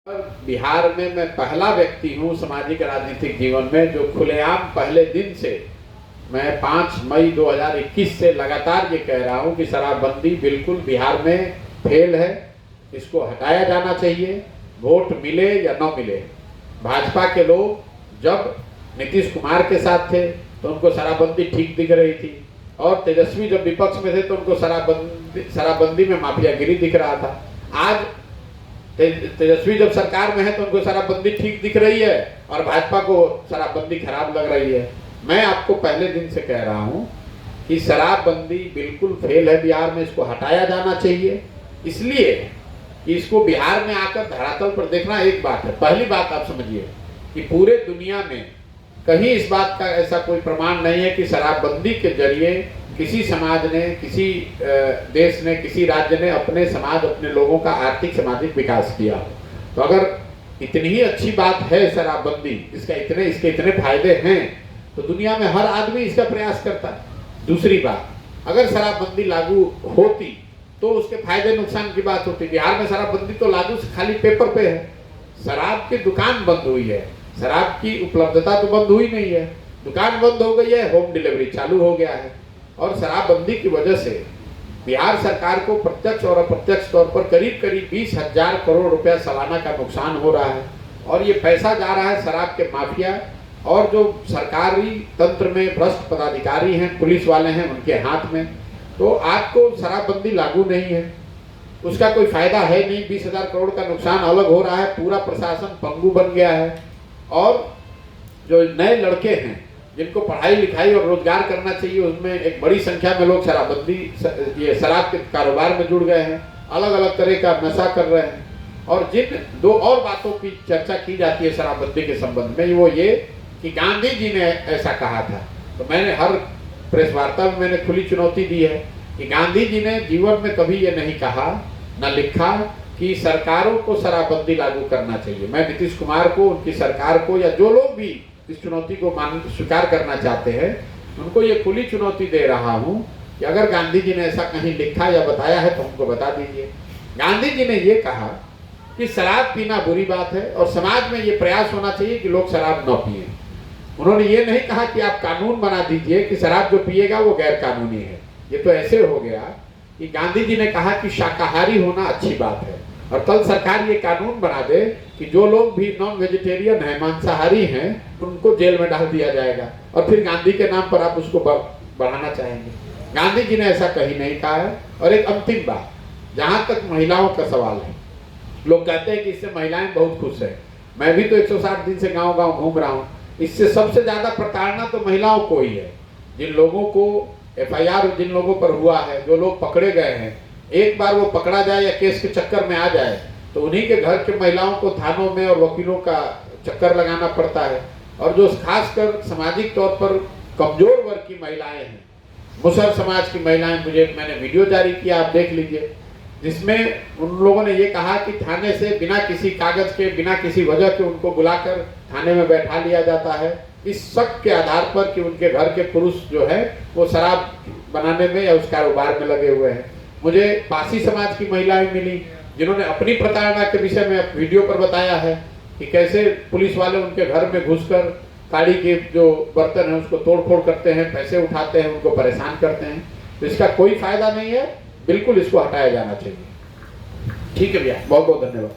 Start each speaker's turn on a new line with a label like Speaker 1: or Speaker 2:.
Speaker 1: बिहार में मैं पहला व्यक्ति हूं सामाजिक राजनीतिक जीवन में जो खुलेआम पहले दिन से मैं 5 मई 2021 से लगातार ये कह रहा हूं कि शराबबंदी बिल्कुल बिहार में फेल है, इसको हटाया जाना चाहिए, वोट मिले या न मिले। भाजपा के लोग जब नीतीश कुमार के साथ थे तो उनको शराबबंदी ठीक दिख रही थी और तेजस्वी जब विपक्ष में थे तो उनको शराबबंदी में माफियागिरी दिख रहा था। आज तेजस्वी जब सरकार में है तो उनको शराबबंदी ठीक दिख रही है और भाजपा को शराबबंदी खराब लग रही है। मैं आपको पहले दिन से कह रहा हूं कि शराबबंदी बिल्कुल फेल है बिहार में, इसको हटाया जाना चाहिए। इसलिए कि इसको बिहार में आकर धरातल पर देखना एक बात है। पहली बात आप समझिए कि पूरे दुनिया में कहीं इस बात का ऐसा कोई प्रमाण नहीं है कि शराबबंदी के जरिए किसी समाज ने, किसी देश ने, किसी राज्य ने अपने समाज, अपने लोगों का आर्थिक सामाजिक विकास किया। तो अगर इतनी ही अच्छी बात है शराबबंदी, इसके इतने फायदे हैं तो दुनिया में हर आदमी इसका प्रयास करता है। दूसरी बात, अगर शराबबंदी लागू होती तो उसके फायदे नुकसान की बात होती। बिहार में शराबबंदी तो लागू खाली पेपर पे है। शराब की दुकान बंद हुई है, शराब की उपलब्धता तो बंद हुई नहीं है, दुकान बंद हो गई है, होम डिलीवरी चालू हो गया है। और शराबबंदी की वजह से बिहार सरकार को प्रत्यक्ष और अप्रत्यक्ष तौर पर करीब 20,000 करोड़ रुपया सालाना का नुकसान हो रहा है और ये पैसा जा रहा है शराब के माफिया और जो सरकारी तंत्र में भ्रष्ट पदाधिकारी हैं, पुलिस वाले हैं, उनके हाथ में। तो आपको शराबबंदी लागू नहीं है, उसका कोई फायदा है नहीं। 20,000 करोड़ का नुकसान अलग हो रहा है, पूरा प्रशासन पंगु बन गया है और जो नए लड़के हैं जिनको पढ़ाई लिखाई और रोजगार करना चाहिए उसमें एक बड़ी संख्या में लोग ये शराब के कारोबार में जुड़ गए हैं, अलग अलग तरह का नशा कर रहे हैं। और जिन दो और बातों की चर्चा की जाती है शराबबंदी के संबंध में, वो ये कि गांधी जी ने ऐसा कहा था। तो मैंने हर प्रेस वार्ता में मैंने खुली चुनौती दी है कि गांधी जी ने जीवन में कभी ये नहीं कहा, न लिखा कि सरकारों को शराबबंदी लागू करना चाहिए। मैं नीतीश कुमार को, उनकी सरकार को या जो लोग भी इस चुनौती को स्वीकार करना चाहते हैं उनको ये खुली चुनौती दे रहा हूं कि अगर गांधी जी ने ऐसा कहीं लिखा या बताया है तो हमको बता दीजिए। गांधी जी ने ये कहा कि शराब पीना बुरी बात है और समाज में ये प्रयास होना चाहिए कि लोग शराब न पिए। उन्होंने ये नहीं कहा कि आप कानून बना दीजिए कि शराब जो पिएगा वो गैर कानूनी है। ये तो ऐसे हो गया कि गांधी जी ने कहा कि शाकाहारी होना अच्छी बात है और कल सरकार ये कानून बना दे कि जो लोग भी नॉन वेजिटेरियन है, मांसाहारी हैं, उनको जेल में डाल दिया जाएगा और फिर गांधी के नाम पर आप उसको बढ़ाना चाहेंगे। गांधी जी ने ऐसा कहीं नहीं कहा है। और एक अंतिम बात, जहां तक महिलाओं का सवाल है, लोग कहते हैं कि इससे महिलाएं बहुत खुश है। मैं भी तो 160 दिन से गाँव गाँव घूम रहा हूँ। इससे सबसे ज्यादा प्रताड़ना तो महिलाओं को ही है। जिन लोगों को FIR जिन लोगों पर हुआ है, जो लोग पकड़े गए हैं, एक बार वो पकड़ा जाए या केस के चक्कर में आ जाए तो उन्हीं के घर के महिलाओं को थानों में और वकीलों का चक्कर लगाना पड़ता है। और जो खासकर सामाजिक तौर पर कमजोर वर्ग की महिलाएं हैं, मुसहर समाज की महिलाएं, मैंने वीडियो जारी किया, आप देख लीजिए, जिसमें उन लोगों ने ये कहा कि थाने से बिना किसी कागज के, बिना किसी वजह के उनको बुलाकर थाने में बैठा लिया जाता है इस शक के आधार पर कि उनके घर के पुरुष जो है वो शराब बनाने में या उस कारोबार में लगे हुए हैं। मुझे पासी समाज की महिलाएं मिली जिन्होंने अपनी प्रताड़ना के विषय में वीडियो पर बताया है कि कैसे पुलिस वाले उनके घर में घुसकर काड़ी के जो बर्तन है उसको तोड़फोड़ करते हैं, पैसे उठाते हैं, उनको परेशान करते हैं। तो इसका कोई फायदा नहीं है, बिल्कुल इसको हटाया जाना चाहिए। ठीक है भैया, बहुत बहुत धन्यवाद।